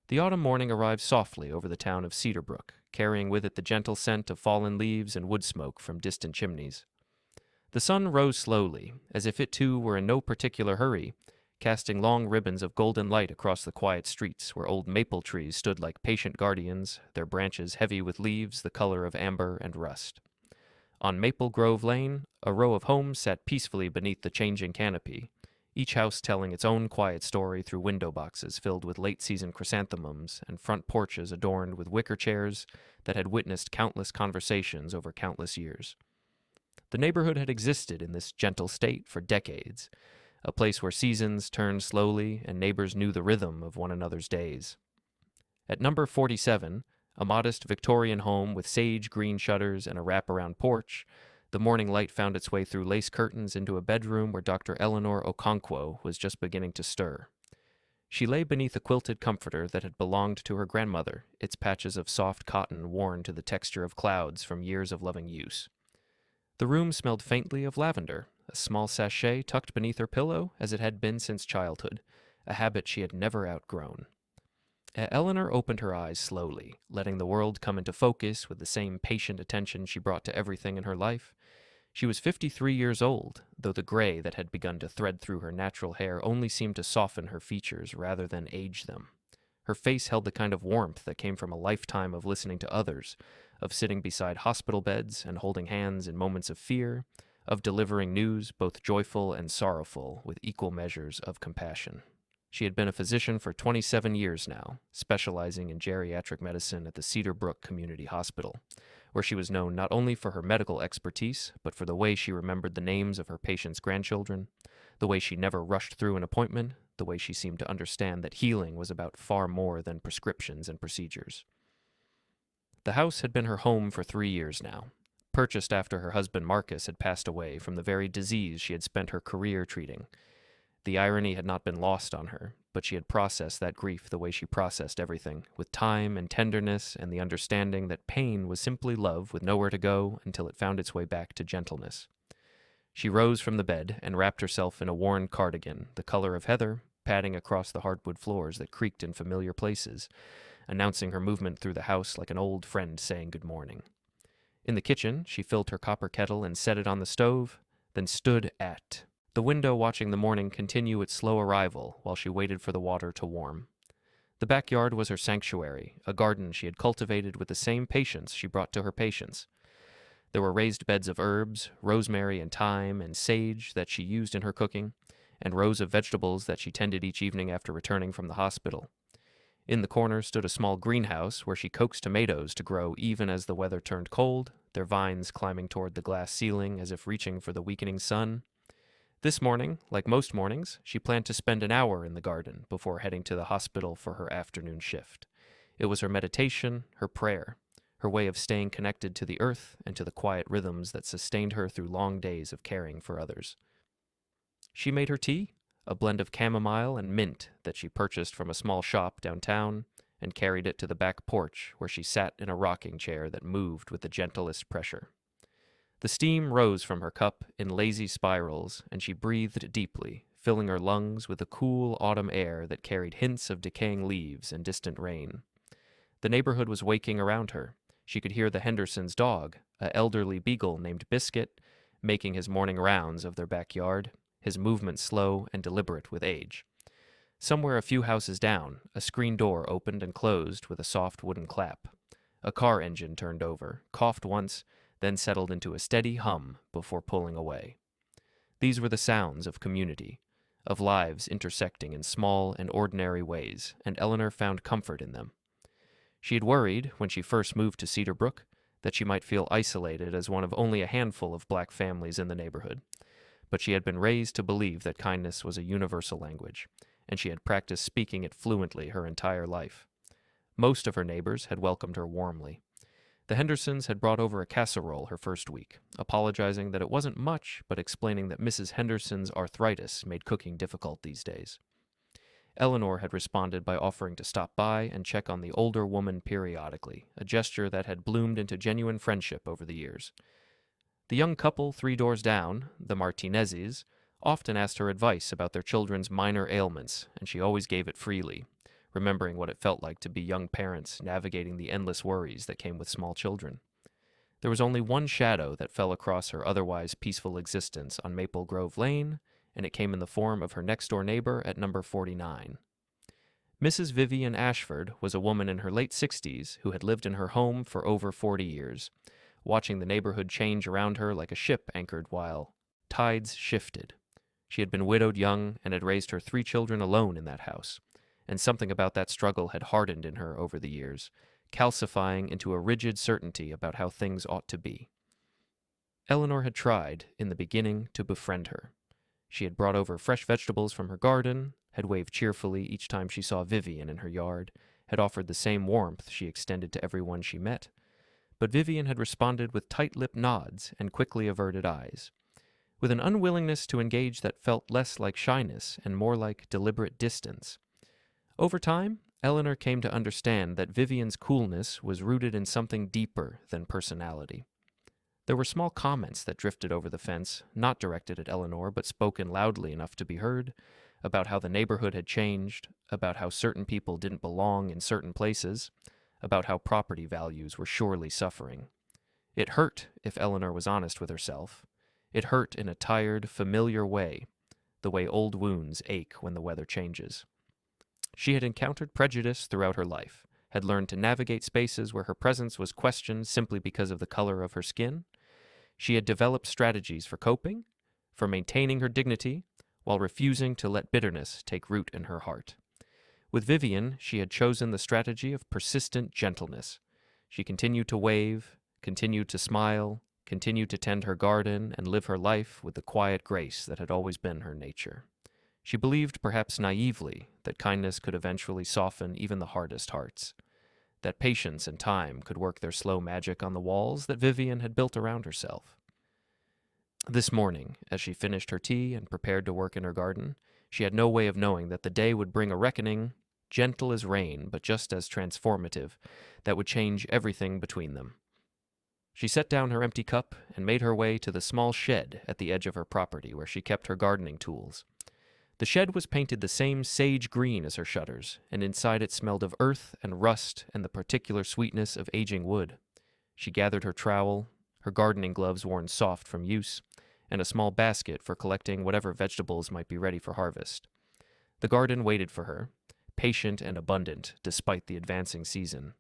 The autumn morning arrived softly over the town of Cedarbrook, carrying with it the gentle scent of fallen leaves and wood smoke from distant chimneys. The sun rose slowly, as if it too were in no particular hurry, casting long ribbons of golden light across the quiet streets where old maple trees stood like patient guardians, their branches heavy with leaves the color of amber and rust. On Maple Grove Lane, a row of homes sat peacefully beneath the changing canopy, each house telling its own quiet story through window boxes filled with late-season chrysanthemums and front porches adorned with wicker chairs that had witnessed countless conversations over countless years. The neighborhood had existed in this gentle state for decades, a place where seasons turned slowly and neighbors knew the rhythm of one another's days. At number 47, a modest Victorian home with sage green shutters and a wraparound porch, the morning light found its way through lace curtains into a bedroom where Dr. Eleanor Okonkwo was just beginning to stir. She lay beneath a quilted comforter that had belonged to her grandmother, its patches of soft cotton worn to the texture of clouds from years of loving use. The room smelled faintly of lavender, a small sachet tucked beneath her pillow as it had been since childhood, a habit she had never outgrown. Eleanor opened her eyes slowly, letting the world come into focus with the same patient attention she brought to everything in her life. She was 53 years old, though the gray that had begun to thread through her natural hair only seemed to soften her features rather than age them. Her face held the kind of warmth that came from a lifetime of listening to others, of sitting beside hospital beds and holding hands in moments of fear, of delivering news both joyful and sorrowful with equal measures of compassion. She had been a physician for 27 years now, specializing in geriatric medicine at the Cedarbrook Community Hospital, where she was known not only for her medical expertise, but for the way she remembered the names of her patients' grandchildren, the way she never rushed through an appointment, the way she seemed to understand that healing was about far more than prescriptions and procedures. The house had been her home for 3 years now, purchased after her husband Marcus had passed away from the very disease she had spent her career treating. The irony had not been lost on her, but she had processed that grief the way she processed everything, with time and tenderness and the understanding that pain was simply love with nowhere to go until it found its way back to gentleness. She rose from the bed and wrapped herself in a worn cardigan, the color of heather, padding across the hardwood floors that creaked in familiar places, announcing her movement through the house like an old friend saying good morning. In the kitchen, she filled her copper kettle and set it on the stove, then stood at the window watching the morning continue its slow arrival while she waited for the water to warm. The backyard was her sanctuary, a garden she had cultivated with the same patience she brought to her patients. There were raised beds of herbs, rosemary and thyme and sage that she used in her cooking, and rows of vegetables that she tended each evening after returning from the hospital. In the corner stood a small greenhouse where she coaxed tomatoes to grow even as the weather turned cold, their vines climbing toward the glass ceiling as if reaching for the weakening sun. This morning, like most mornings, she planned to spend an hour in the garden before heading to the hospital for her afternoon shift. It was her meditation, her prayer, her way of staying connected to the earth and to the quiet rhythms that sustained her through long days of caring for others. She made her tea, a blend of chamomile and mint that she purchased from a small shop downtown, and carried it to the back porch where she sat in a rocking chair that moved with the gentlest pressure. The steam rose from her cup in lazy spirals, and she breathed deeply, filling her lungs with the cool autumn air that carried hints of decaying leaves and distant rain. The neighborhood was waking around her. She could hear the Hendersons' dog, an elderly beagle named Biscuit, making his morning rounds of their backyard, his movements slow and deliberate with age. Somewhere a few houses down, a screen door opened and closed with a soft wooden clap. A car engine turned over, coughed once, then settled into a steady hum before pulling away. These were the sounds of community, of lives intersecting in small and ordinary ways, and Eleanor found comfort in them. She had worried, when she first moved to Cedarbrook, that she might feel isolated as one of only a handful of black families in the neighborhood, but she had been raised to believe that kindness was a universal language, and she had practiced speaking it fluently her entire life. Most of her neighbors had welcomed her warmly. The Hendersons had brought over a casserole her first week, apologizing that it wasn't much, but explaining that Mrs. Henderson's arthritis made cooking difficult these days. Eleanor had responded by offering to stop by and check on the older woman periodically, a gesture that had bloomed into genuine friendship over the years. The young couple 3 doors down, the Martinezes, often asked her advice about their children's minor ailments, and she always gave it freely, remembering what it felt like to be young parents navigating the endless worries that came with small children. There was only one shadow that fell across her otherwise peaceful existence on Maple Grove Lane, and it came in the form of her next-door neighbor at number 49. Mrs. Vivian Ashford was a woman in her late 60s who had lived in her home for over 40 years, watching the neighborhood change around her like a ship anchored while tides shifted. She had been widowed young and had raised her 3 children alone in that house, and something about that struggle had hardened in her over the years, calcifying into a rigid certainty about how things ought to be. Eleanor had tried, in the beginning, to befriend her. She had brought over fresh vegetables from her garden, had waved cheerfully each time she saw Vivian in her yard, had offered the same warmth she extended to everyone she met. But Vivian had responded with tight-lipped nods and quickly averted eyes, with an unwillingness to engage that felt less like shyness and more like deliberate distance. Over time, Eleanor came to understand that Vivian's coolness was rooted in something deeper than personality. There were small comments that drifted over the fence, not directed at Eleanor, but spoken loudly enough to be heard, about how the neighborhood had changed, about how certain people didn't belong in certain places, about how property values were surely suffering. It hurt, if Eleanor was honest with herself. It hurt in a tired, familiar way, the way old wounds ache when the weather changes. She had encountered prejudice throughout her life, had learned to navigate spaces where her presence was questioned simply because of the color of her skin. She had developed strategies for coping, for maintaining her dignity, while refusing to let bitterness take root in her heart. With Vivian, she had chosen the strategy of persistent gentleness. She continued to wave, continued to smile, continued to tend her garden and live her life with the quiet grace that had always been her nature. She believed, perhaps naively, that kindness could eventually soften even the hardest hearts, that patience and time could work their slow magic on the walls that Vivian had built around herself. This morning, as she finished her tea and prepared to work in her garden, she had no way of knowing that the day would bring a reckoning, gentle as rain but just as transformative, that would change everything between them. She set down her empty cup and made her way to the small shed at the edge of her property where she kept her gardening tools. The shed was painted the same sage green as her shutters, and inside it smelled of earth and rust and the particular sweetness of aging wood. She gathered her trowel, her gardening gloves worn soft from use, and a small basket for collecting whatever vegetables might be ready for harvest. The garden waited for her, patient and abundant despite the advancing season.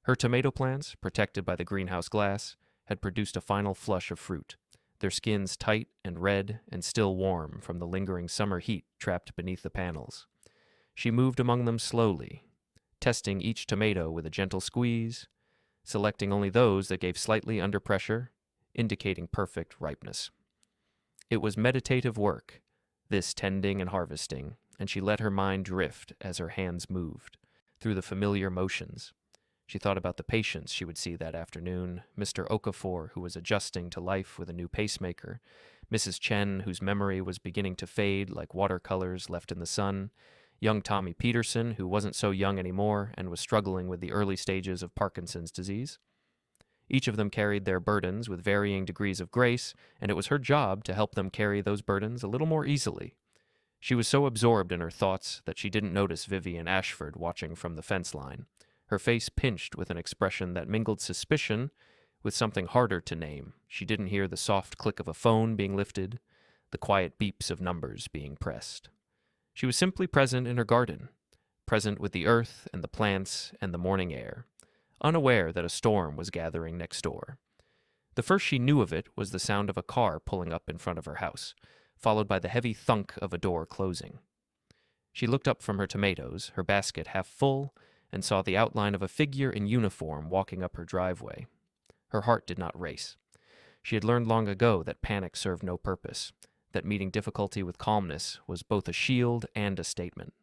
Her tomato plants, protected by the greenhouse glass, had produced a final flush of fruit, their skins tight and red and still warm from the lingering summer heat trapped beneath the panels. She moved among them slowly, testing each tomato with a gentle squeeze, selecting only those that gave slightly under pressure, indicating perfect ripeness. It was meditative work, this tending and harvesting, and she let her mind drift as her hands moved through the familiar motions. She thought about the patients she would see that afternoon, Mr. Okafor, who was adjusting to life with a new pacemaker, Mrs. Chen, whose memory was beginning to fade like watercolors left in the sun, young Tommy Peterson, who wasn't so young anymore and was struggling with the early stages of Parkinson's disease. Each of them carried their burdens with varying degrees of grace, and it was her job to help them carry those burdens a little more easily. She was so absorbed in her thoughts that she didn't notice Vivian Ashford watching from the fence line, her face pinched with an expression that mingled suspicion with something harder to name. She didn't hear the soft click of a phone being lifted, the quiet beeps of numbers being pressed. She was simply present in her garden, present with the earth and the plants and the morning air, unaware that a storm was gathering next door. The first she knew of it was the sound of a car pulling up in front of her house, followed by the heavy thunk of a door closing. She looked up from her tomatoes, her basket half full, and saw the outline of a figure in uniform walking up her driveway. Her heart did not race. She had learned long ago that panic served no purpose, that meeting difficulty with calmness was both a shield and a statement.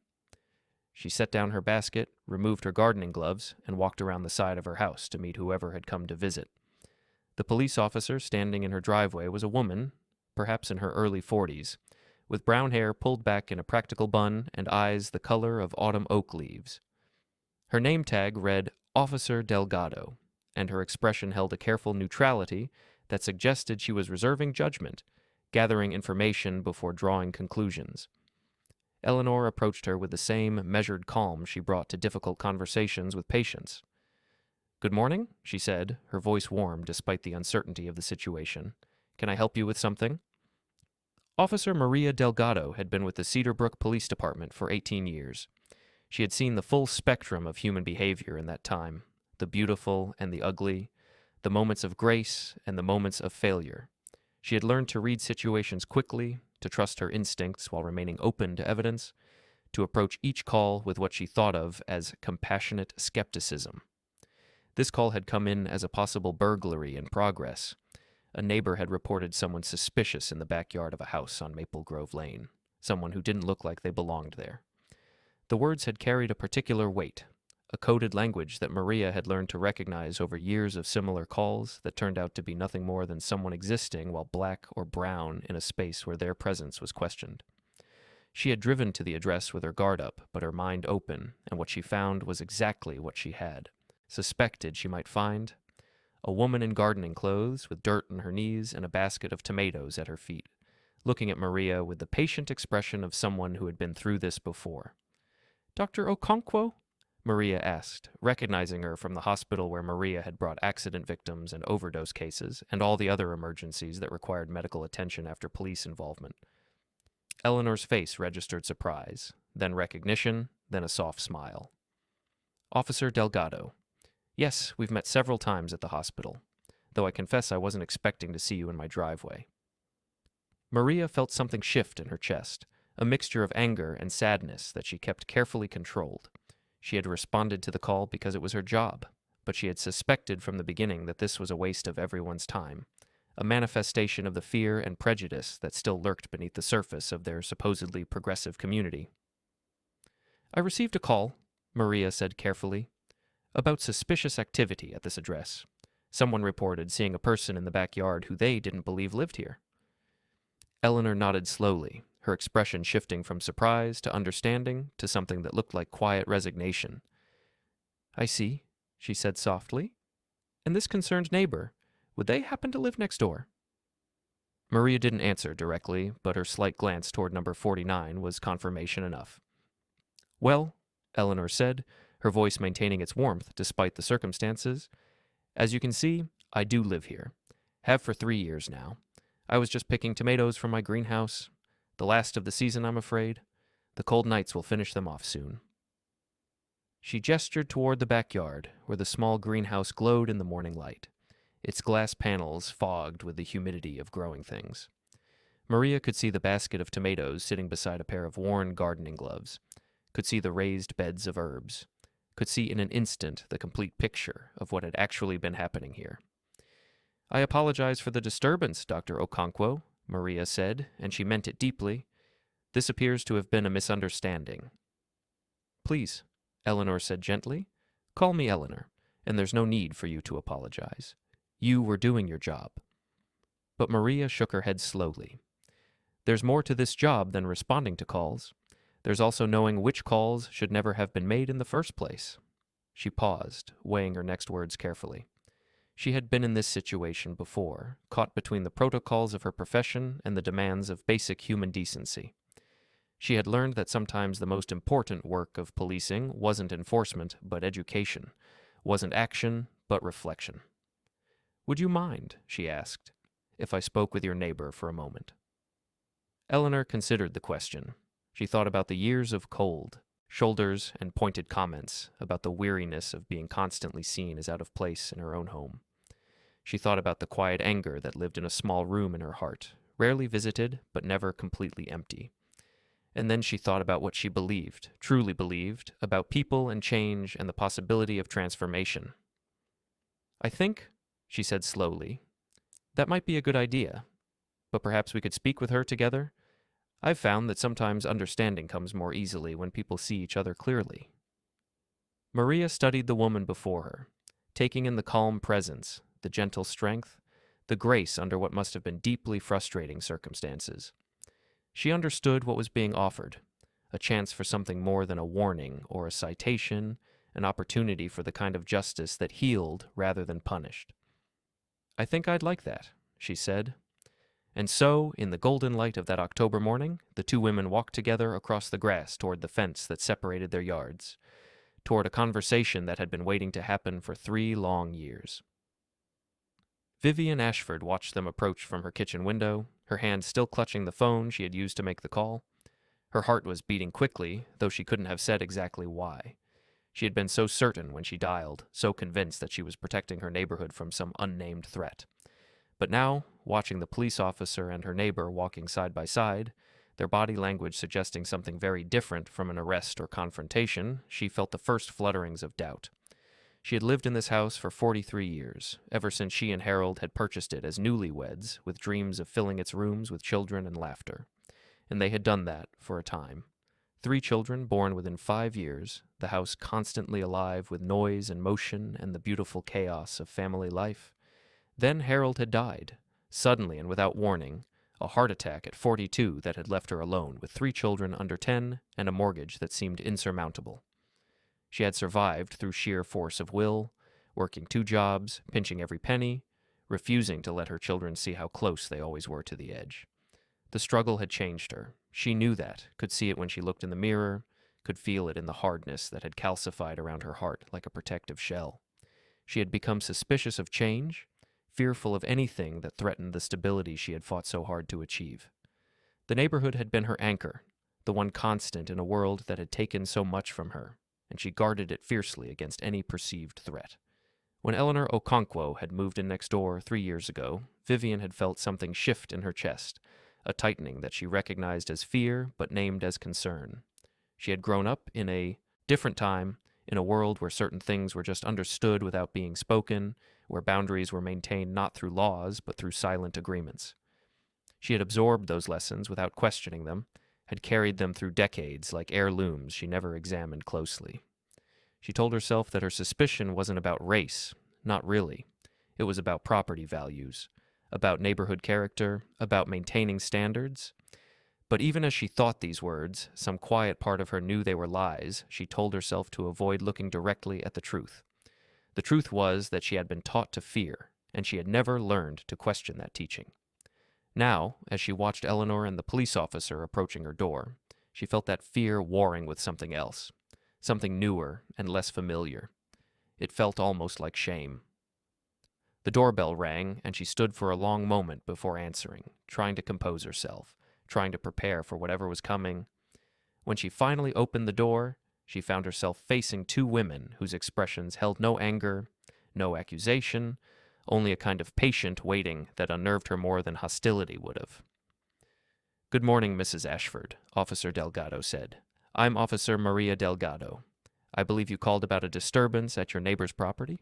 She set down her basket, removed her gardening gloves, and walked around the side of her house to meet whoever had come to visit. The police officer standing in her driveway was a woman, perhaps in her early 40s, with brown hair pulled back in a practical bun and eyes the color of autumn oak leaves. Her name tag read Officer Delgado, and her expression held a careful neutrality that suggested she was reserving judgment, gathering information before drawing conclusions. Eleanor approached her with the same measured calm she brought to difficult conversations with patients. "Good morning," she said, her voice warm despite the uncertainty of the situation. "Can I help you with something?" Officer Maria Delgado had been with the Cedarbrook Police Department for 18 years. She had seen the full spectrum of human behavior in that time, the beautiful and the ugly, the moments of grace and the moments of failure. She had learned to read situations quickly, to trust her instincts while remaining open to evidence, to approach each call with what she thought of as compassionate skepticism. This call had come in as a possible burglary in progress. A neighbor had reported someone suspicious in the backyard of a house on Maple Grove Lane, someone who didn't look like they belonged there. The words had carried a particular weight, a coded language that Maria had learned to recognize over years of similar calls that turned out to be nothing more than someone existing while black or brown in a space where their presence was questioned. She had driven to the address with her guard up, but her mind open, and what she found was exactly what she had suspected she might find: a woman in gardening clothes with dirt on her knees and a basket of tomatoes at her feet, looking at Maria with the patient expression of someone who had been through this before. "Dr. Okonkwo?" Maria asked, recognizing her from the hospital where Maria had brought accident victims and overdose cases and all the other emergencies that required medical attention after police involvement. Eleanor's face registered surprise, then recognition, then a soft smile. "Officer Delgado. Yes, we've met several times at the hospital, though I confess I wasn't expecting to see you in my driveway." Maria felt something shift in her chest, a mixture of anger and sadness that she kept carefully controlled. She had responded to the call because it was her job, but she had suspected from the beginning that this was a waste of everyone's time, a manifestation of the fear and prejudice that still lurked beneath the surface of their supposedly progressive community. "I received a call," Maria said carefully, "about suspicious activity at this address. Someone reported seeing a person in the backyard who they didn't believe lived here." Eleanor nodded slowly, her expression shifting from surprise to understanding to something that looked like quiet resignation. "I see," she said softly. "And this concerned neighbor, would they happen to live next door?" Maria didn't answer directly, but her slight glance toward number 49 was confirmation enough. "Well," Eleanor said, her voice maintaining its warmth despite the circumstances, "as you can see, I do live here. Have for 3 years now. I was just picking tomatoes from my greenhouse. The last of the season, I'm afraid. The cold nights will finish them off soon." She gestured toward the backyard, where the small greenhouse glowed in the morning light, its glass panels fogged with the humidity of growing things. Maria could see the basket of tomatoes sitting beside a pair of worn gardening gloves, could see the raised beds of herbs, could see in an instant the complete picture of what had actually been happening here. "I apologize for the disturbance, Dr. Okonkwo," Maria said, and she meant it deeply. "This appears to have been a misunderstanding." "Please," Eleanor said gently, "call me Eleanor, and there's no need for you to apologize. You were doing your job." But Maria shook her head slowly. "There's more to this job than responding to calls. There's also knowing which calls should never have been made in the first place." She paused, weighing her next words carefully. She had been in this situation before, caught between the protocols of her profession and the demands of basic human decency. She had learned that sometimes the most important work of policing wasn't enforcement, but education, wasn't action, but reflection. "Would you mind," she asked, "if I spoke with your neighbor for a moment?" Eleanor considered the question. She thought about the years of cold, shoulders and pointed comments about the weariness of being constantly seen as out of place in her own home. She thought about the quiet anger that lived in a small room in her heart, rarely visited but never completely empty. And then she thought about what she believed, truly believed, about people and change and the possibility of transformation. "I think," she said slowly, "that might be a good idea, but perhaps we could speak with her together. I've found that sometimes understanding comes more easily when people see each other clearly." Maria studied the woman before her, taking in the calm presence, the gentle strength, the grace under what must have been deeply frustrating circumstances. She understood what was being offered, a chance for something more than a warning or a citation, an opportunity for the kind of justice that healed rather than punished. "I think I'd like that," she said. And so, in the golden light of that October morning, the two women walked together across the grass toward the fence that separated their yards, toward a conversation that had been waiting to happen for 3 long years. Vivian Ashford watched them approach from her kitchen window, her hand still clutching the phone she had used to make the call. Her heart was beating quickly, though she couldn't have said exactly why. She had been so certain when she dialed, so convinced that she was protecting her neighborhood from some unnamed threat. But now, watching the police officer and her neighbor walking side by side, their body language suggesting something very different from an arrest or confrontation, she felt the first flutterings of doubt. She had lived in this house for 43 years, ever since she and Harold had purchased it as newlyweds, with dreams of filling its rooms with children and laughter. And they had done that for a time. 3 children born within 5 years, the house constantly alive with noise and motion and the beautiful chaos of family life. Then Harold had died, suddenly and without warning, a heart attack at 42 that had left her alone with 3 children under 10 and a mortgage that seemed insurmountable. She had survived through sheer force of will, working 2 jobs, pinching every penny, refusing to let her children see how close they always were to the edge. The struggle had changed her. She knew that, could see it when she looked in the mirror, could feel it in the hardness that had calcified around her heart like a protective shell. She had become suspicious of change, fearful of anything that threatened the stability she had fought so hard to achieve. The neighborhood had been her anchor, the one constant in a world that had taken so much from her, and she guarded it fiercely against any perceived threat. When Eleanor Okonkwo had moved in next door 3 years ago, Vivian had felt something shift in her chest, a tightening that she recognized as fear but named as concern. She had grown up in a different time, in a world where certain things were just understood without being spoken, where boundaries were maintained not through laws but through silent agreements. She had absorbed those lessons without questioning them, had carried them through decades like heirlooms she never examined closely. She told herself that her suspicion wasn't about race, not really. It was about property values, about neighborhood character, about maintaining standards. But even as she thought these words, some quiet part of her knew they were lies. She told herself to avoid looking directly at the truth. The truth was that she had been taught to fear, and she had never learned to question that teaching. Now, as she watched Eleanor and the police officer approaching her door, she felt that fear warring with something else, something newer and less familiar. It felt almost like shame. The doorbell rang, and she stood for a long moment before answering, trying to compose herself, trying to prepare for whatever was coming. When she finally opened the door, she found herself facing 2 women whose expressions held no anger, no accusation, only a kind of patient waiting that unnerved her more than hostility would have. "Good morning, Mrs. Ashford," Officer Delgado said. "I'm Officer Maria Delgado. I believe you called about a disturbance at your neighbor's property?"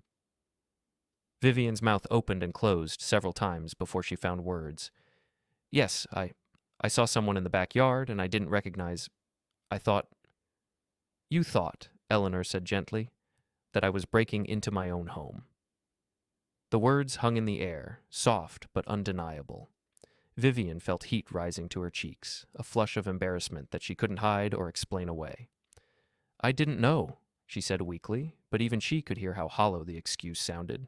Vivian's mouth opened and closed several times before she found words. "Yes, I saw someone in the backyard, and I didn't recognize... I thought..." "You thought," Eleanor said gently, "that I was breaking into my own home." The words hung in the air, soft but undeniable. Vivian felt heat rising to her cheeks, a flush of embarrassment that she couldn't hide or explain away. "I didn't know," she said weakly, but even she could hear how hollow the excuse sounded.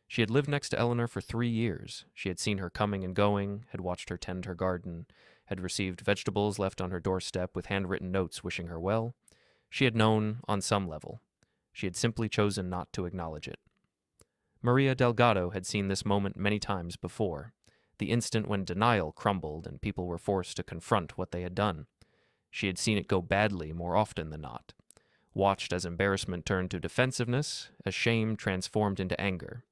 She had lived next to Eleanor for 3 years. She had seen her coming and going, had watched her tend her garden, had received vegetables left on her doorstep with handwritten notes wishing her well. She had known on some level. She had simply chosen not to acknowledge it. Maria Delgado had seen this moment many times before, the instant when denial crumbled and people were forced to confront what they had done. She had seen it go badly more often than not, watched as embarrassment turned to defensiveness, as shame transformed into anger.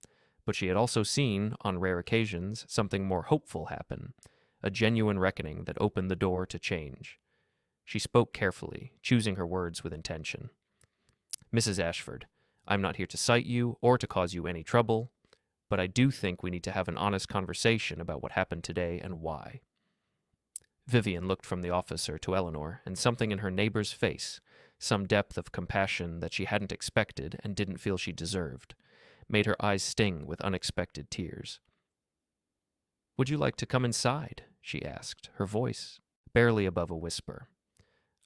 But she had also seen, on rare occasions, something more hopeful happen, a genuine reckoning that opened the door to change. She spoke carefully, choosing her words with intention. "Mrs. Ashford, I'm not here to cite you or to cause you any trouble, but I do think we need to have an honest conversation about what happened today and why." Vivian looked from the officer to Eleanor, and something in her neighbor's face, some depth of compassion that she hadn't expected and didn't feel she deserved, made her eyes sting with unexpected tears. "Would you like to come inside?" she asked, her voice barely above a whisper.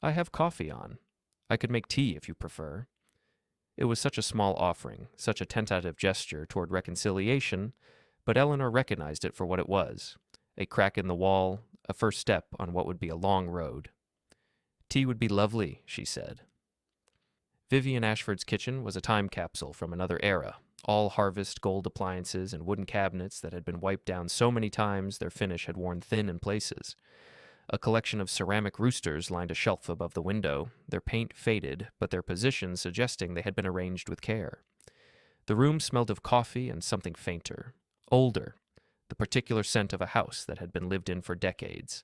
"I have coffee on. I could make tea if you prefer." It was such a small offering, such a tentative gesture toward reconciliation, but Eleanor recognized it for what it was, A crack in the wall, a first step on what would be a long road. Tea would be lovely, she said. Vivian Ashford's kitchen was a time capsule from another era, all harvest gold appliances and wooden cabinets that had been wiped down so many times their finish had worn thin in places. A collection of ceramic roosters lined a shelf above the window, their paint faded, but their position suggesting they had been arranged with care. The room smelled of coffee and something fainter, older, the particular scent of a house that had been lived in for decades.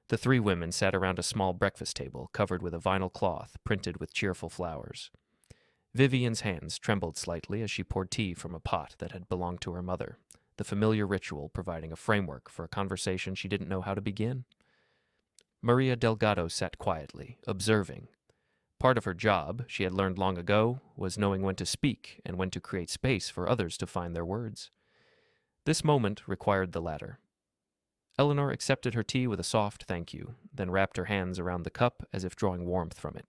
The three women sat around a small breakfast table covered with a vinyl cloth printed with cheerful flowers. Vivian's hands trembled slightly as she poured tea from a pot that had belonged to her mother, the familiar ritual providing a framework for a conversation she didn't know how to begin. Maria Delgado sat quietly, observing. Part of her job, she had learned long ago, was knowing when to speak and when to create space for others to find their words. This moment required the latter. Eleanor accepted her tea with a soft thank you, then wrapped her hands around the cup as if drawing warmth from it.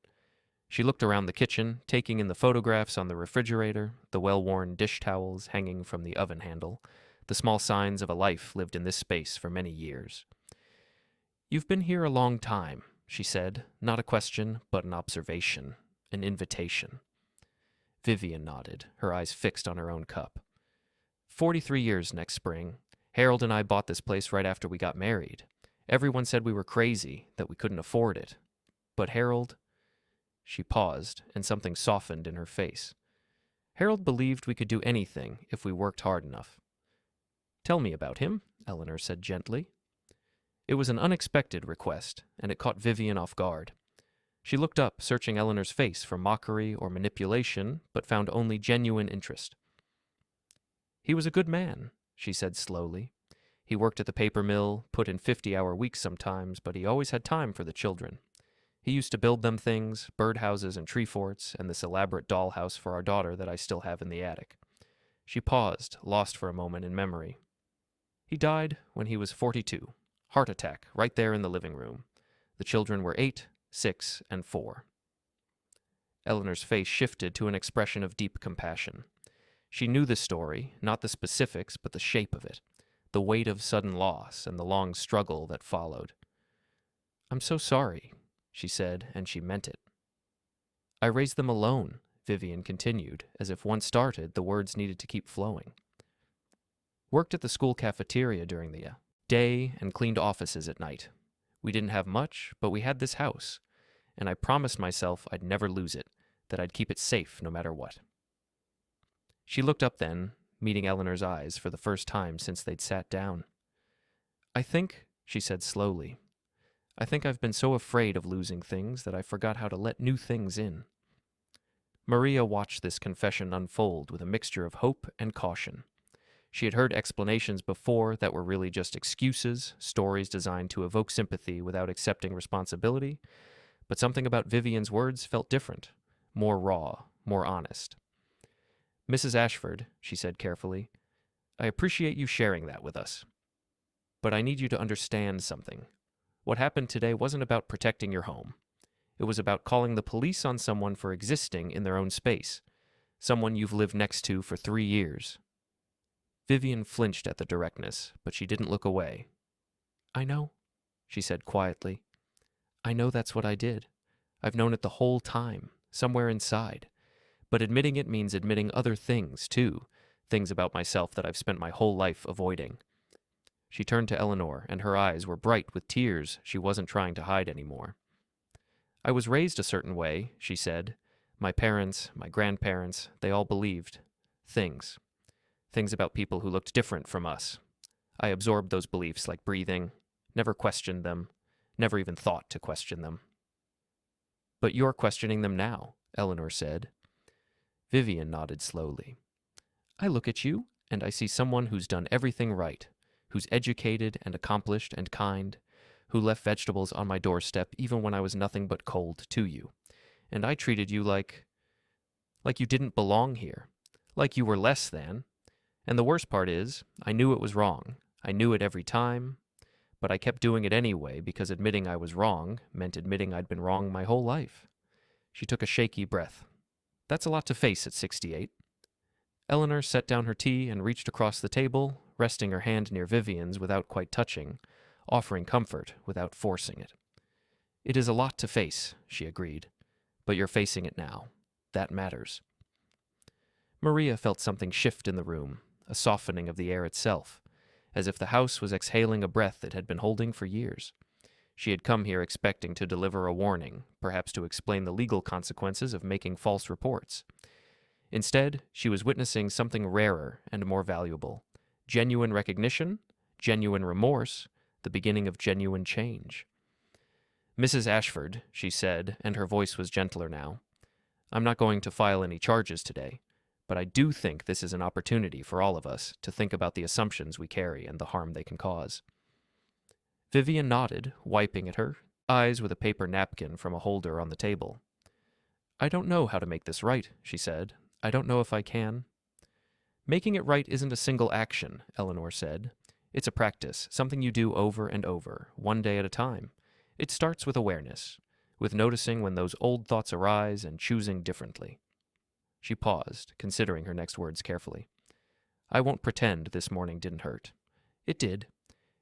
She looked around the kitchen, taking in the photographs on the refrigerator, the well-worn dish towels hanging from the oven handle, the small signs of a life lived in this space for many years. "You've been here a long time," she said, not a question, but an observation, an invitation. Vivian nodded, her eyes fixed on her own cup. 43 years next spring. Harold and I bought this place right after we got married. Everyone said we were crazy, that we couldn't afford it. But Harold... She paused, and something softened in her face. Harold believed we could do anything if we worked hard enough. "Tell me about him," Eleanor said gently. It was an unexpected request, and it caught Vivian off guard. She looked up, searching Eleanor's face for mockery or manipulation, but found only genuine interest. "He was a good man," she said slowly. "He worked at the paper mill, put in 50-hour weeks sometimes, but he always had time for the children. He used to build them things, birdhouses and tree forts, and this elaborate dollhouse for our daughter that I still have in the attic." She paused, lost for a moment in memory. "He died when he was 42. Heart attack, right there in the living room. The children were 8, 6, and 4. Eleanor's face shifted to an expression of deep compassion. She knew the story, not the specifics, but the shape of it, the weight of sudden loss and the long struggle that followed. "I'm so sorry," she said, and she meant it. "I raised them alone," Vivian continued, as if once started, the words needed to keep flowing. "Worked at the school cafeteria during the day and cleaned offices at night. We didn't have much, but we had this house, and I promised myself I'd never lose it, that I'd keep it safe no matter what." She looked up then, meeting Eleanor's eyes for the first time since they'd sat down. "I think," she said slowly, "I think I've been so afraid of losing things that I forgot how to let new things in." Maria watched this confession unfold with a mixture of hope and caution. She had heard explanations before that were really just excuses, stories designed to evoke sympathy without accepting responsibility, but something about Vivian's words felt different, more raw, more honest. "Mrs. Ashford," she said carefully, "I appreciate you sharing that with us. But I need you to understand something. What happened today wasn't about protecting your home. It was about calling the police on someone for existing in their own space, someone you've lived next to for 3 years. Vivian flinched at the directness, but she didn't look away. "I know," she said quietly. "I know that's what I did. I've known it the whole time, somewhere inside. But admitting it means admitting other things, too, things about myself that I've spent my whole life avoiding." She turned to Eleanor, and her eyes were bright with tears she wasn't trying to hide anymore. "I was raised a certain way," she said. "My parents, my grandparents, they all believed things. Things about people who looked different from us. I absorbed those beliefs like breathing, never questioned them, never even thought to question them." "But you're questioning them now," Eleanor said. Vivian nodded slowly. "I look at you, and I see someone who's done everything right, who's educated and accomplished and kind, who left vegetables on my doorstep even when I was nothing but cold to you. And I treated you like you didn't belong here, like you were less than. And the worst part is, I knew it was wrong. I knew it every time, but I kept doing it anyway because admitting I was wrong meant admitting I'd been wrong my whole life." She took a shaky breath. "That's a lot to face at 68. Eleanor set down her tea and reached across the table, resting her hand near Vivian's without quite touching, offering comfort without forcing it. "It is a lot to face," she agreed, "but you're facing it now. That matters." Maria felt something shift in the room, a softening of the air itself, as if the house was exhaling a breath it had been holding for years. She had come here expecting to deliver a warning, perhaps to explain the legal consequences of making false reports. Instead, she was witnessing something rarer and more valuable: genuine recognition, genuine remorse, the beginning of genuine change. "Mrs. Ashford," she said, and her voice was gentler now, "I'm not going to file any charges today, but I do think this is an opportunity for all of us to think about the assumptions we carry and the harm they can cause." Vivian nodded, wiping at her eyes with a paper napkin from a holder on the table. "I don't know how to make this right," she said. "I don't know if I can." "Making it right isn't a single action," Eleanor said. "It's a practice, something you do over and over, one day at a time. It starts with awareness, with noticing when those old thoughts arise and choosing differently." She paused, considering her next words carefully. "I won't pretend this morning didn't hurt. It did.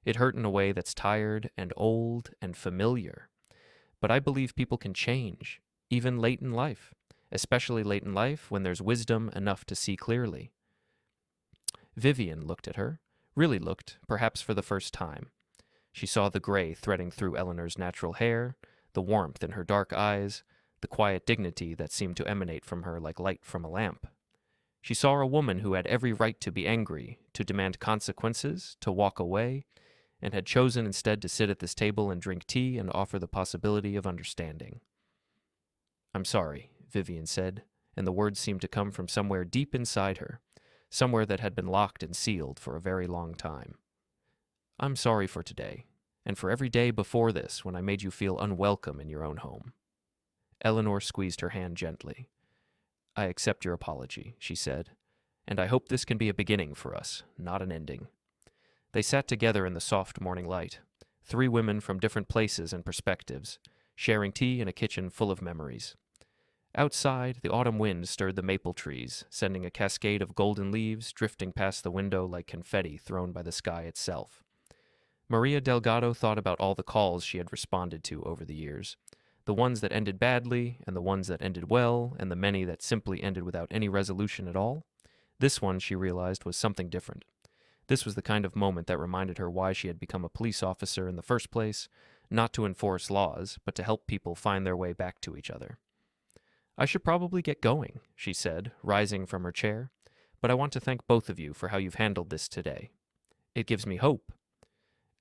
It hurt in a way that's tired and old and familiar. But I believe people can change, even late in life, especially late in life when there's wisdom enough to see clearly." Vivian looked at her, really looked, perhaps for the first time. She saw the gray threading through Eleanor's natural hair, the warmth in her dark eyes, the quiet dignity that seemed to emanate from her like light from a lamp. She saw a woman who had every right to be angry, to demand consequences, to walk away, and had chosen instead to sit at this table and drink tea and offer the possibility of understanding. "I'm sorry," Vivian said, and the words seemed to come from somewhere deep inside her, somewhere that had been locked and sealed for a very long time. "I'm sorry for today, and for every day before this when I made you feel unwelcome in your own home." Eleanor squeezed her hand gently. "I accept your apology," she said, "and I hope this can be a beginning for us, not an ending." They sat together in the soft morning light, three women from different places and perspectives, sharing tea in a kitchen full of memories. Outside, the autumn wind stirred the maple trees, sending a cascade of golden leaves drifting past the window like confetti thrown by the sky itself. Maria Delgado thought about all the calls she had responded to over the years, the ones that ended badly, and the ones that ended well, and the many that simply ended without any resolution at all. This one, she realized, was something different. This was the kind of moment that reminded her why she had become a police officer in the first place, not to enforce laws, but to help people find their way back to each other. "I should probably get going," she said, rising from her chair, "but I want to thank both of you for how you've handled this today. It gives me hope."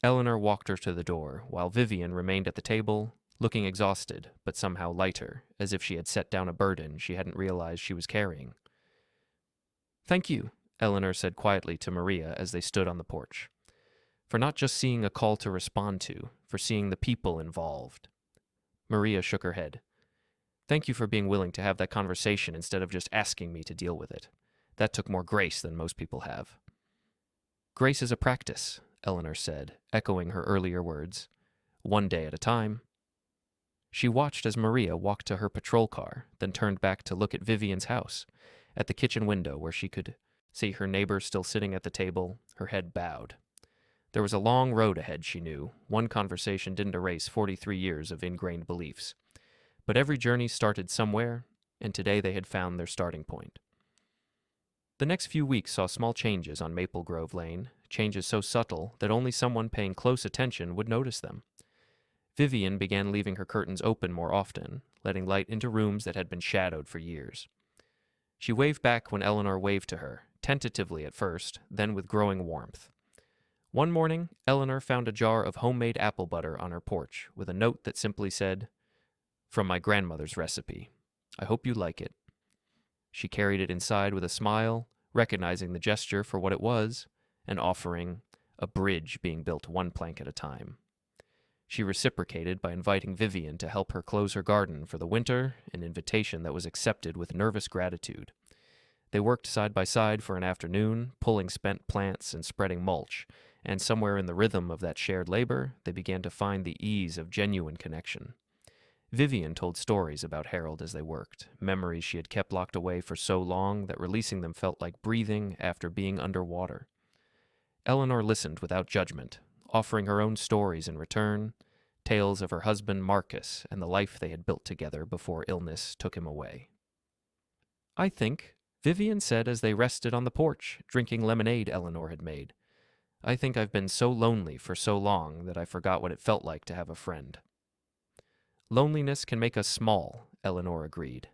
Eleanor walked her to the door, while Vivian remained at the table, looking exhausted, but somehow lighter, as if she had set down a burden she hadn't realized she was carrying. "Thank you," Eleanor said quietly to Maria as they stood on the porch, "for not just seeing a call to respond to, for seeing the people involved." Maria shook her head. "Thank you for being willing to have that conversation instead of just asking me to deal with it. That took more grace than most people have." "Grace is a practice," Eleanor said, echoing her earlier words. "One day at a time." She watched as Maria walked to her patrol car, then turned back to look at Vivian's house, at the kitchen window where she could see her neighbor still sitting at the table, her head bowed. There was a long road ahead, she knew. One conversation didn't erase 43 years of ingrained beliefs. But every journey started somewhere, and today they had found their starting point. The next few weeks saw small changes on Maple Grove Lane, changes so subtle that only someone paying close attention would notice them. Vivian began leaving her curtains open more often, letting light into rooms that had been shadowed for years. She waved back when Eleanor waved to her, tentatively at first, then with growing warmth. One morning, Eleanor found a jar of homemade apple butter on her porch with a note that simply said, "From my grandmother's recipe. I hope you like it." She carried it inside with a smile, recognizing the gesture for what it was, and offering a bridge being built one plank at a time. She reciprocated by inviting Vivian to help her close her garden for the winter, an invitation that was accepted with nervous gratitude. They worked side by side for an afternoon, pulling spent plants and spreading mulch, and somewhere in the rhythm of that shared labor, they began to find the ease of genuine connection. Vivian told stories about Harold as they worked, memories she had kept locked away for so long that releasing them felt like breathing after being underwater. Eleanor listened without judgment, offering her own stories in return, tales of her husband Marcus and the life they had built together before illness took him away. "I think," Vivian said as they rested on the porch, drinking lemonade Eleanor had made, "I think I've been so lonely for so long that I forgot what it felt like to have a friend." "Loneliness can make us small," Eleanor agreed.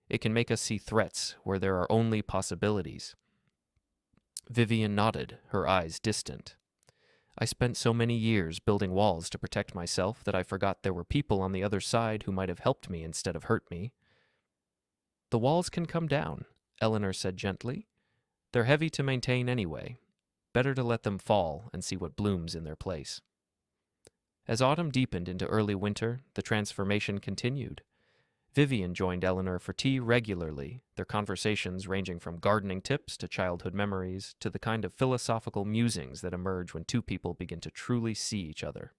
"It can make us see threats where there are only possibilities." Vivian nodded, her eyes distant. "I spent so many years building walls to protect myself that I forgot there were people on the other side who might have helped me instead of hurt me." "The walls can come down," Eleanor said gently. "They're heavy to maintain anyway. Better to let them fall and see what blooms in their place." As autumn deepened into early winter, the transformation continued. Vivian joined Eleanor for tea regularly, their conversations ranging from gardening tips to childhood memories to the kind of philosophical musings that emerge when two people begin to truly see each other.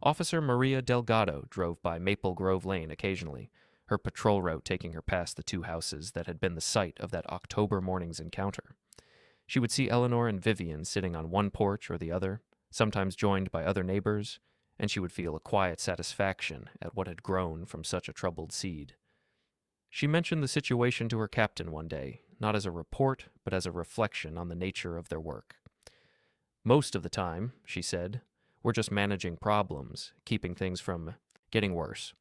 Officer Maria Delgado drove by Maple Grove Lane occasionally, her patrol route taking her past the two houses that had been the site of that October morning's encounter. She would see Eleanor and Vivian sitting on one porch or the other, sometimes joined by other neighbors, and she would feel a quiet satisfaction at what had grown from such a troubled seed. She mentioned the situation to her captain one day, not as a report, but as a reflection on the nature of their work. "Most of the time," she said, "we're just managing problems, keeping things from getting worse.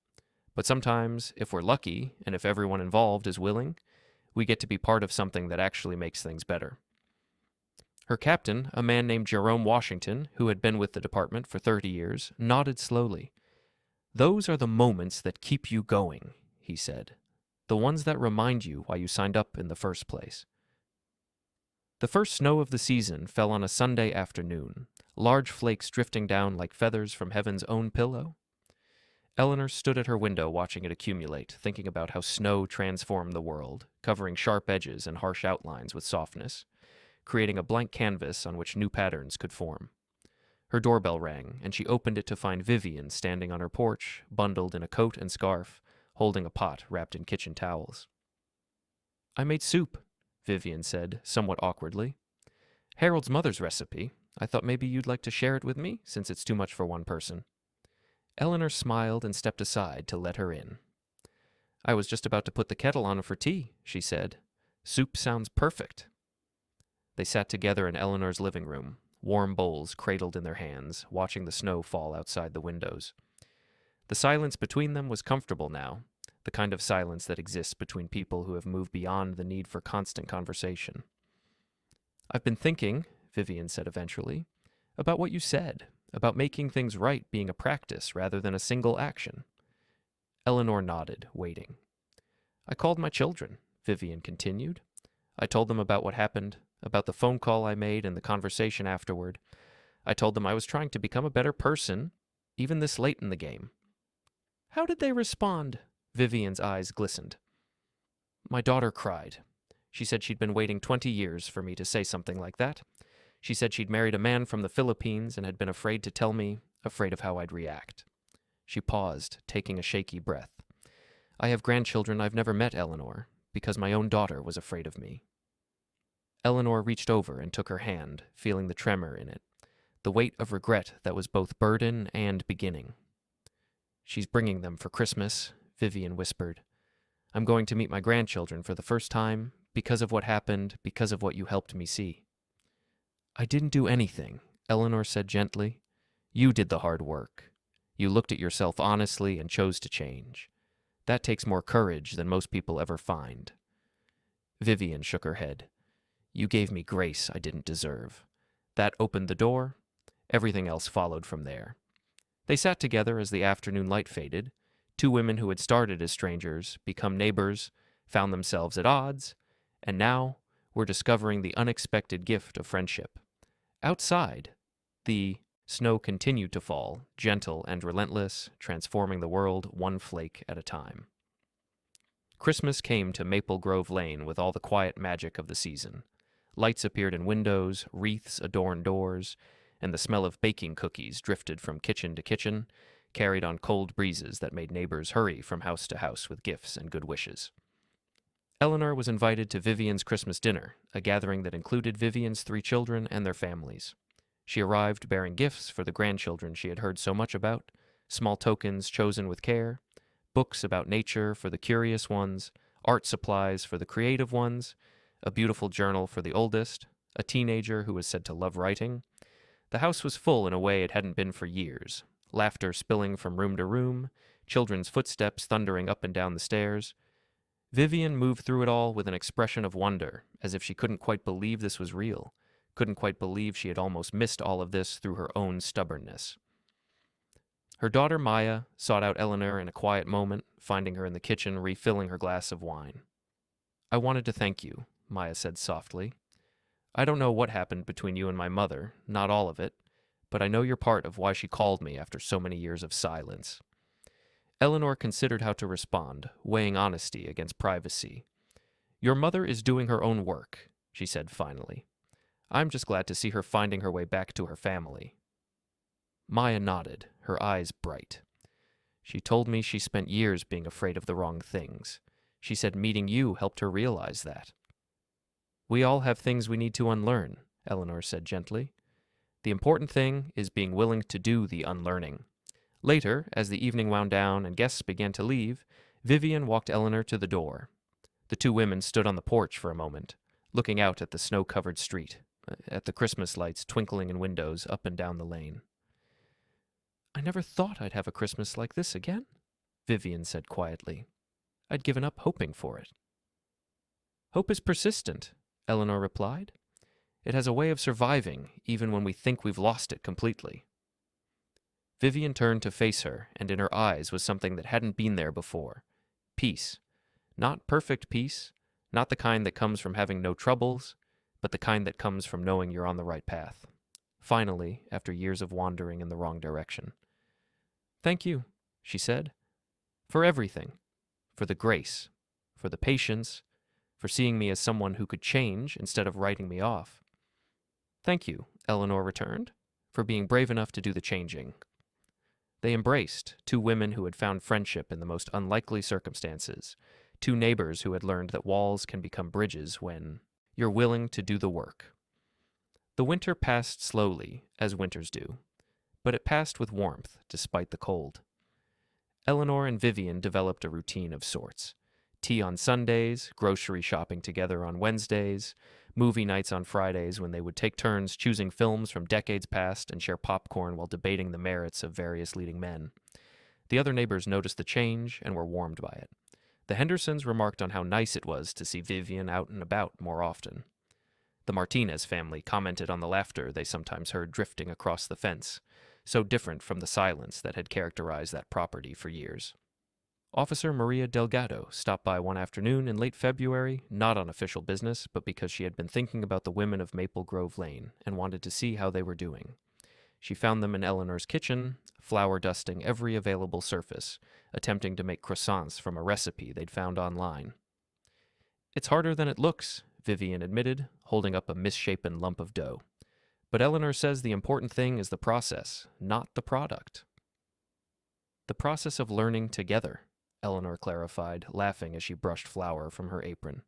But sometimes, if we're lucky, and if everyone involved is willing, we get to be part of something that actually makes things better." Her captain, a man named Jerome Washington, who had been with the department for 30 years, nodded slowly. "Those are the moments that keep you going," he said. "The ones that remind you why you signed up in the first place." The first snow of the season fell on a Sunday afternoon, large flakes drifting down like feathers from heaven's own pillow. Eleanor stood at her window watching it accumulate, thinking about how snow transformed the world, covering sharp edges and harsh outlines with softness, creating a blank canvas on which new patterns could form. Her doorbell rang, and she opened it to find Vivian standing on her porch, bundled in a coat and scarf, holding a pot wrapped in kitchen towels. "I made soup," Vivian said, somewhat awkwardly. "Harold's mother's recipe. I thought maybe you'd like to share it with me, since it's too much for one person." Eleanor smiled and stepped aside to let her in. "I was just about to put the kettle on for tea," she said. "Soup sounds perfect." They sat together in Eleanor's living room, warm bowls cradled in their hands, watching the snow fall outside the windows. The silence between them was comfortable now, the kind of silence that exists between people who have moved beyond the need for constant conversation. "I've been thinking," Vivian said eventually, "about what you said, about making things right being a practice rather than a single action." Eleanor nodded, waiting. "I called my children," Vivian continued. "I told them about what happened, about the phone call I made and the conversation afterward. I told them I was trying to become a better person, even this late in the game." "How did they respond?" Vivian's eyes glistened. "My daughter cried. She said she'd been waiting 20 years for me to say something like that. She said she'd married a man from the Philippines and had been afraid to tell me, afraid of how I'd react." She paused, taking a shaky breath. "I have grandchildren I've never met, Eleanor, because my own daughter was afraid of me." Eleanor reached over and took her hand, feeling the tremor in it, the weight of regret that was both burden and beginning. "She's bringing them for Christmas," Vivian whispered. "I'm going to meet my grandchildren for the first time, because of what happened, because of what you helped me see." "I didn't do anything," Eleanor said gently. "You did the hard work. You looked at yourself honestly and chose to change. That takes more courage than most people ever find." Vivian shook her head. "You gave me grace I didn't deserve. That opened the door. Everything else followed from there." They sat together as the afternoon light faded, two women who had started as strangers, become neighbors, found themselves at odds, and now were discovering the unexpected gift of friendship. Outside, the snow continued to fall, gentle and relentless, transforming the world one flake at a time. Christmas came to Maple Grove Lane with all the quiet magic of the season. Lights appeared in windows, wreaths adorned doors, and the smell of baking cookies drifted from kitchen to kitchen, carried on cold breezes that made neighbors hurry from house to house with gifts and good wishes. Eleanor was invited to Vivian's Christmas dinner, a gathering that included Vivian's 3 children and their families. She arrived bearing gifts for the grandchildren she had heard so much about, small tokens chosen with care, books about nature for the curious ones, art supplies for the creative ones, a beautiful journal for the oldest, a teenager who was said to love writing. The house was full in a way it hadn't been for years, laughter spilling from room to room, children's footsteps thundering up and down the stairs. Vivian moved through it all with an expression of wonder, as if she couldn't quite believe this was real, couldn't quite believe she had almost missed all of this through her own stubbornness. Her daughter Maya sought out Eleanor in a quiet moment, finding her in the kitchen refilling her glass of wine. "I wanted to thank you," Maya said softly. "I don't know what happened between you and my mother, not all of it, but I know you're part of why she called me after so many years of silence." Eleanor considered how to respond, weighing honesty against privacy. "Your mother is doing her own work," she said finally. "I'm just glad to see her finding her way back to her family." Maya nodded, her eyes bright. "She told me she spent years being afraid of the wrong things. She said meeting you helped her realize that." "We all have things we need to unlearn," Eleanor said gently. "The important thing is being willing to do the unlearning." Later, as the evening wound down and guests began to leave, Vivian walked Eleanor to the door. The 2 women stood on the porch for a moment, looking out at the snow-covered street, at the Christmas lights twinkling in windows up and down the lane. "I never thought I'd have a Christmas like this again," Vivian said quietly. "I'd given up hoping for it." "Hope is persistent," Eleanor replied. "It has a way of surviving even when we think we've lost it completely." Vivian turned to face her, and in her eyes was something that hadn't been there before. Peace. Not perfect peace, not the kind that comes from having no troubles, but the kind that comes from knowing you're on the right path. Finally, after years of wandering in the wrong direction. "Thank you," she said, "for everything, for the grace, for the patience, for seeing me as someone who could change instead of writing me off." "Thank you," Eleanor returned, "for being brave enough to do the changing." They embraced, 2 women who had found friendship in the most unlikely circumstances, 2 neighbors who had learned that walls can become bridges when you're willing to do the work. The winter passed slowly, as winters do, but it passed with warmth, despite the cold. Eleanor and Vivian developed a routine of sorts. Tea on Sundays, grocery shopping together on Wednesdays, movie nights on Fridays when they would take turns choosing films from decades past and share popcorn while debating the merits of various leading men. The other neighbors noticed the change and were warmed by it. The Hendersons remarked on how nice it was to see Vivian out and about more often. The Martinez family commented on the laughter they sometimes heard drifting across the fence, so different from the silence that had characterized that property for years. Officer Maria Delgado stopped by one afternoon in late February, not on official business, but because she had been thinking about the women of Maple Grove Lane and wanted to see how they were doing. She found them in Eleanor's kitchen, flour dusting every available surface, attempting to make croissants from a recipe they'd found online. "It's harder than it looks," Vivian admitted, holding up a misshapen lump of dough. "But Eleanor says the important thing is the process, not the product." "The process of learning together," Eleanor clarified, laughing as she brushed flour from her apron.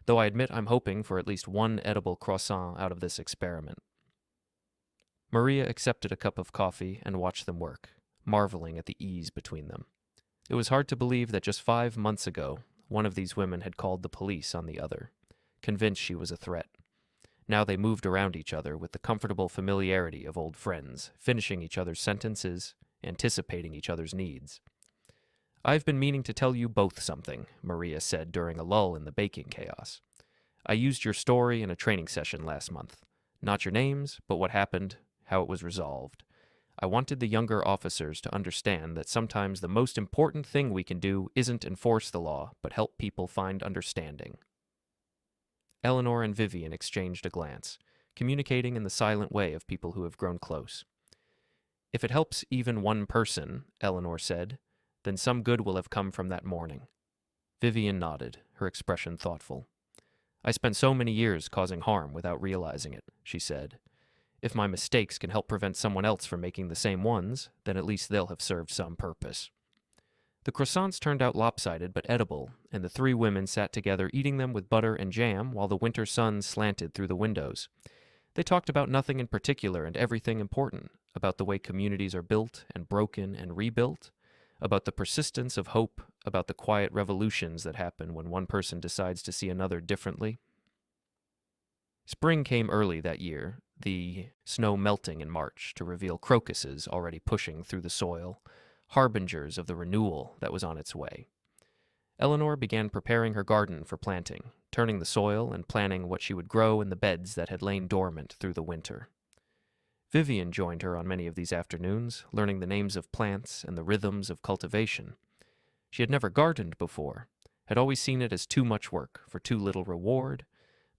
"Though I admit I'm hoping for at least one edible croissant out of this experiment." Maria accepted a cup of coffee and watched them work, marveling at the ease between them. It was hard to believe that just 5 months ago, one of these women had called the police on the other, convinced she was a threat. Now they moved around each other with the comfortable familiarity of old friends, finishing each other's sentences, anticipating each other's needs. "I've been meaning to tell you both something," Maria said during a lull in the baking chaos. "I used your story in a training session last month. Not your names, but what happened, how it was resolved. I wanted the younger officers to understand that sometimes the most important thing we can do isn't enforce the law, but help people find understanding." Eleanor and Vivian exchanged a glance, communicating in the silent way of people who have grown close. "If it helps even one person," Eleanor said, "then some good will have come from that morning." Vivian nodded, her expression thoughtful. "I spent so many years causing harm without realizing it," she said. "If my mistakes can help prevent someone else from making the same ones, then at least they'll have served some purpose." The croissants turned out lopsided but edible, and the three women sat together eating them with butter and jam while the winter sun slanted through the windows. They talked about nothing in particular and everything important, about the way communities are built and broken and rebuilt, about the persistence of hope, about the quiet revolutions that happen when one person decides to see another differently. Spring came early that year, the snow melting in March to reveal crocuses already pushing through the soil, harbingers of the renewal that was on its way. Eleanor began preparing her garden for planting, turning the soil and planning what she would grow in the beds that had lain dormant through the winter. Vivian joined her on many of these afternoons, learning the names of plants and the rhythms of cultivation. She had never gardened before, had always seen it as too much work for too little reward,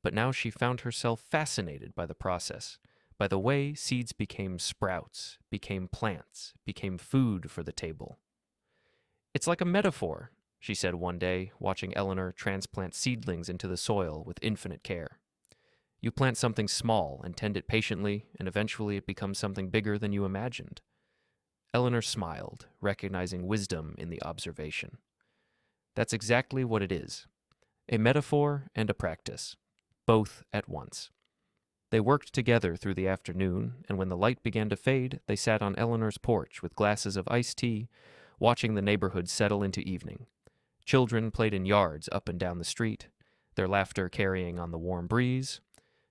but now she found herself fascinated by the process, by the way seeds became sprouts, became plants, became food for the table. "It's like a metaphor," she said one day, watching Eleanor transplant seedlings into the soil with infinite care. You plant something small and tend it patiently, and eventually it becomes something bigger than you imagined. Eleanor smiled, recognizing wisdom in the observation. That's exactly what it is. A metaphor and a practice, both at once. They worked together through the afternoon, and when the light began to fade, they sat on Eleanor's porch with glasses of iced tea, watching the neighborhood settle into evening. Children played in yards up and down the street, their laughter carrying on the warm breeze.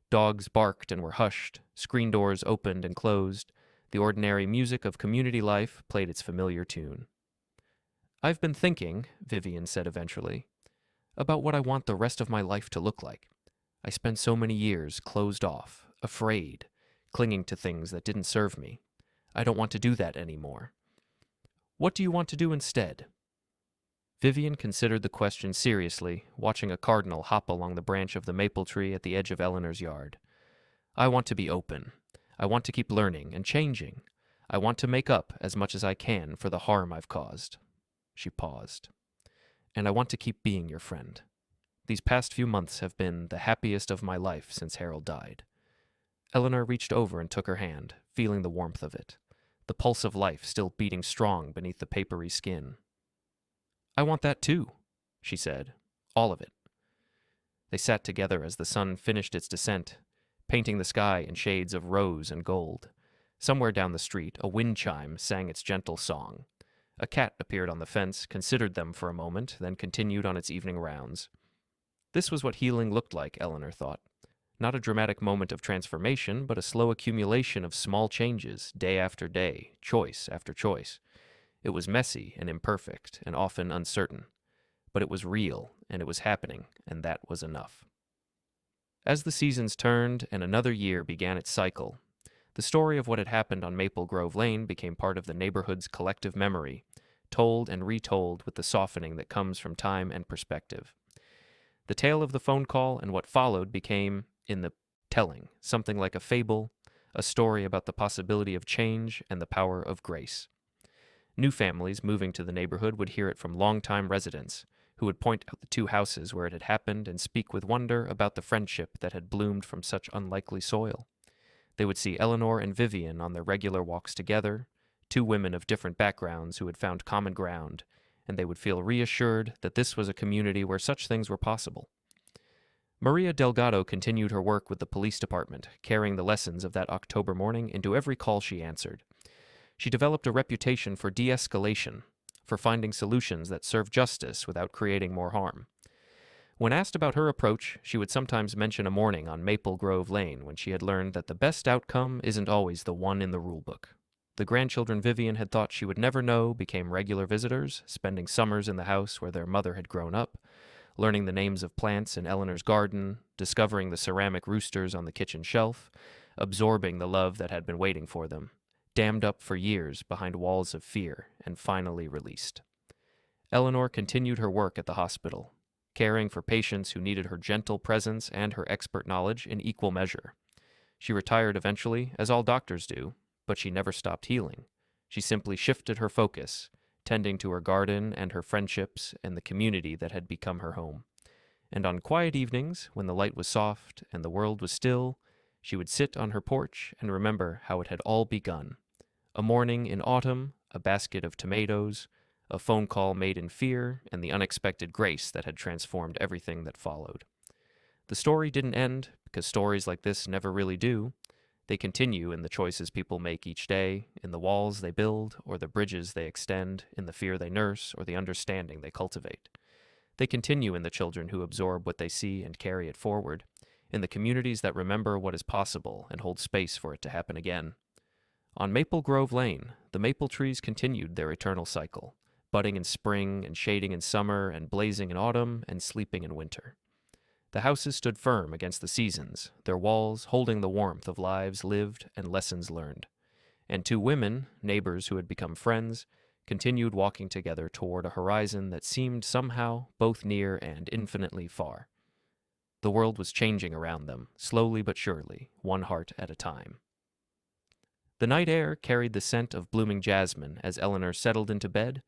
Dogs barked and were hushed, screen doors opened and closed, the ordinary music of community life played its familiar tune. "I've been thinking," Vivian said eventually, "about what I want the rest of my life to look like. I spent so many years closed off, afraid, clinging to things that didn't serve me. I don't want to do that anymore. What do you want to do instead?" Vivian considered the question seriously, watching a cardinal hop along the branch of the maple tree at the edge of Eleanor's yard. "I want to be open. I want to keep learning and changing. I want to make up as much as I can for the harm I've caused." She paused. "And I want to keep being your friend. These past few months have been the happiest of my life since Harold died." Eleanor reached over and took her hand, feeling the warmth of it, the pulse of life still beating strong beneath the papery skin. "I want that too," she said. "All of it." They sat together as the sun finished its descent, painting the sky in shades of rose and gold. Somewhere down the street, a wind chime sang its gentle song. A cat appeared on the fence, considered them for a moment, then continued on its evening rounds. This was what healing looked like, Eleanor thought. Not a dramatic moment of transformation, but a slow accumulation of small changes, day after day, choice after choice. It was messy and imperfect and often uncertain, but it was real and it was happening, and that was enough. As the seasons turned and another year began its cycle, the story of what had happened on Maple Grove Lane became part of the neighborhood's collective memory, told and retold with the softening that comes from time and perspective. The tale of the phone call and what followed became, in the telling, something like a fable, a story about the possibility of change and the power of grace. New families moving to the neighborhood would hear it from longtime residents, who would point out the two houses where it had happened and speak with wonder about the friendship that had bloomed from such unlikely soil. They would see Eleanor and Vivian on their regular walks together, two women of different backgrounds who had found common ground, and they would feel reassured that this was a community where such things were possible. Maria Delgado continued her work with the police department, carrying the lessons of that October morning into every call she answered. She developed a reputation for de-escalation, for finding solutions that serve justice without creating more harm. When asked about her approach, she would sometimes mention a morning on Maple Grove Lane when she had learned that the best outcome isn't always the one in the rulebook. The grandchildren Vivian had thought she would never know became regular visitors, spending summers in the house where their mother had grown up, learning the names of plants in Eleanor's garden, discovering the ceramic roosters on the kitchen shelf, absorbing the love that had been waiting for them, dammed up for years behind walls of fear, and finally released. Eleanor continued her work at the hospital, caring for patients who needed her gentle presence and her expert knowledge in equal measure. She retired eventually, as all doctors do, but she never stopped healing. She simply shifted her focus, tending to her garden and her friendships and the community that had become her home. And on quiet evenings, when the light was soft and the world was still, she would sit on her porch and remember how it had all begun. A morning in autumn, a basket of tomatoes, a phone call made in fear, and the unexpected grace that had transformed everything that followed. The story didn't end, because stories like this never really do. They continue in the choices people make each day, in the walls they build, or the bridges they extend, in the fear they nurse, or the understanding they cultivate. They continue in the children who absorb what they see and carry it forward, in the communities that remember what is possible and hold space for it to happen again. On Maple Grove Lane, the maple trees continued their eternal cycle, budding in spring and shading in summer and blazing in autumn and sleeping in winter. The houses stood firm against the seasons, their walls holding the warmth of lives lived and lessons learned. And two women, neighbors who had become friends, continued walking together toward a horizon that seemed somehow both near and infinitely far. The world was changing around them, slowly but surely, one heart at a time. The night air carried the scent of blooming jasmine as Eleanor settled into bed,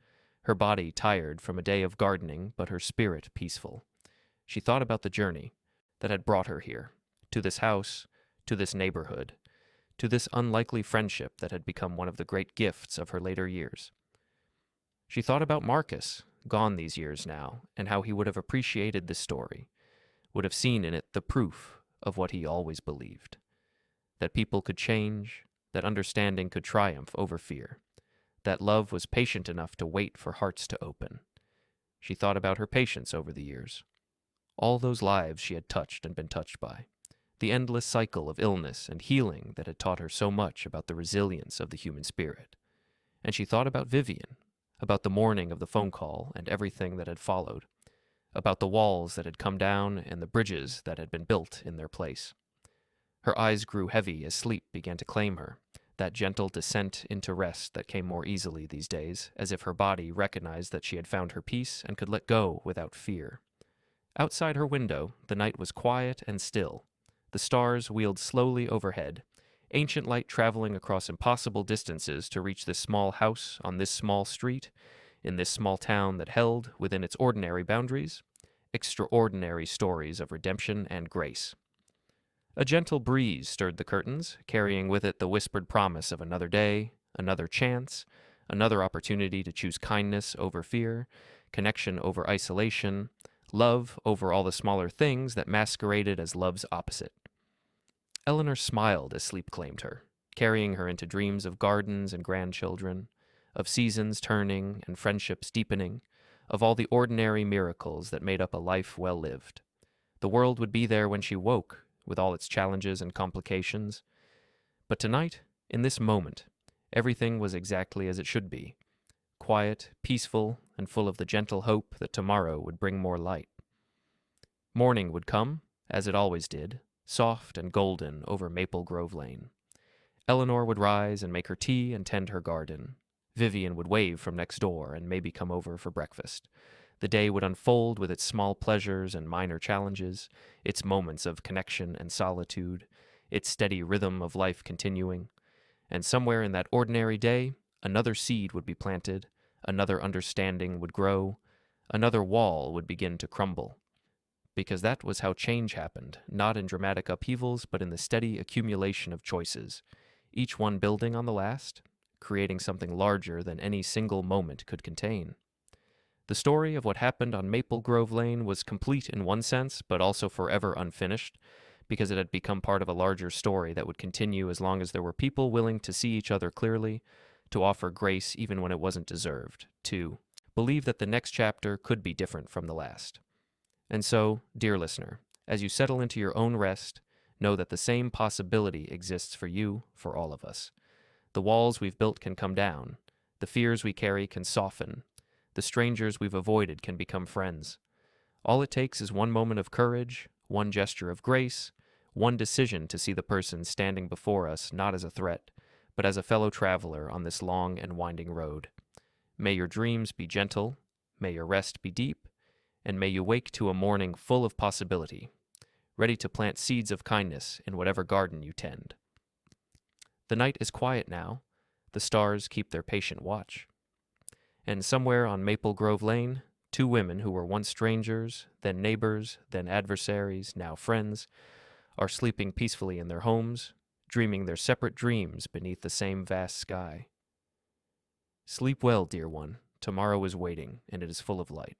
her body tired from a day of gardening, but her spirit peaceful. She thought about the journey that had brought her here, to this house, to this neighborhood, to this unlikely friendship that had become one of the great gifts of her later years. She thought about Marcus, gone these years now, and how he would have appreciated this story, would have seen in it the proof of what he always believed, that people could change, that understanding could triumph over fear, that love was patient enough to wait for hearts to open. She thought about her patience over the years, all those lives she had touched and been touched by, the endless cycle of illness and healing that had taught her so much about the resilience of the human spirit. And she thought about Vivian, about the morning of the phone call and everything that had followed, about the walls that had come down and the bridges that had been built in their place. Her eyes grew heavy as sleep began to claim her, that gentle descent into rest that came more easily these days, as if her body recognized that she had found her peace and could let go without fear. Outside her window, the night was quiet and still. The stars wheeled slowly overhead, ancient light traveling across impossible distances to reach this small house on this small street, in this small town that held, within its ordinary boundaries, extraordinary stories of redemption and grace. A gentle breeze stirred the curtains, carrying with it the whispered promise of another day, another chance, another opportunity to choose kindness over fear, connection over isolation, love over all the smaller things that masqueraded as love's opposite. Eleanor smiled as sleep claimed her, carrying her into dreams of gardens and grandchildren, of seasons turning and friendships deepening, of all the ordinary miracles that made up a life well lived. The world would be there when she woke, with all its challenges and complications. But tonight, in this moment, everything was exactly as it should be, quiet, peaceful, and full of the gentle hope that tomorrow would bring more light. Morning would come, as it always did, soft and golden over Maple Grove Lane. Eleanor would rise and make her tea and tend her garden. Vivian would wave from next door and maybe come over for breakfast. The day would unfold with its small pleasures and minor challenges, its moments of connection and solitude, its steady rhythm of life continuing. And somewhere in that ordinary day, another seed would be planted, another understanding would grow, another wall would begin to crumble. Because that was how change happened, not in dramatic upheavals, but in the steady accumulation of choices, each one building on the last, creating something larger than any single moment could contain. The story of what happened on Maple Grove Lane was complete in one sense, but also forever unfinished, because it had become part of a larger story that would continue as long as there were people willing to see each other clearly, to offer grace even when it wasn't deserved, to believe that the next chapter could be different from the last. And so, dear listener, as you settle into your own rest, know that the same possibility exists for you, for all of us. The walls we've built can come down. The fears we carry can soften. The strangers we've avoided can become friends. All it takes is one moment of courage, one gesture of grace, one decision to see the person standing before us not as a threat, but as a fellow traveler on this long and winding road. May your dreams be gentle, may your rest be deep, and may you wake to a morning full of possibility, ready to plant seeds of kindness in whatever garden you tend. The night is quiet now. The stars keep their patient watch. And somewhere on Maple Grove Lane, two women who were once strangers, then neighbors, then adversaries, now friends, are sleeping peacefully in their homes, dreaming their separate dreams beneath the same vast sky. Sleep well, dear one. tomorrow is waiting, and it is full of light.